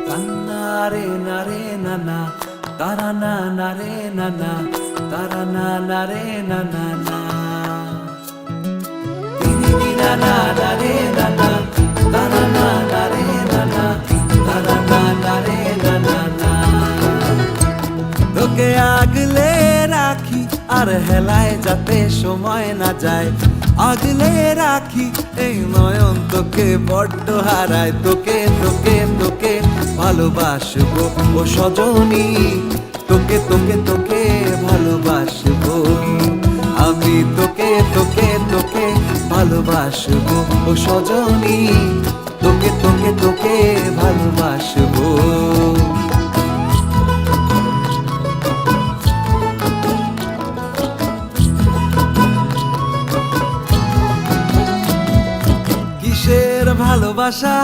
Tanare nare nana, tarana nare nana, tarana nare nana na. Tini nana nare nana, tarana nare nana, tarana nare nana na. তোকে আগলে রাখি আর হেলায় যাতে সময় না যায়, আগলে রাখি এই নয়ন তোকে বড্ড হারায়। তোকে তোকে তোকে ভালোবাসবো ও সজনী, তোকে তোকে তোকে ভালোবাসবো আমি, তোকে তোকে তোকে ভালোবাসবো ও সজনী, তোকে তোকে তোকে ভালোবাসবো। কিসের ভালোবাসা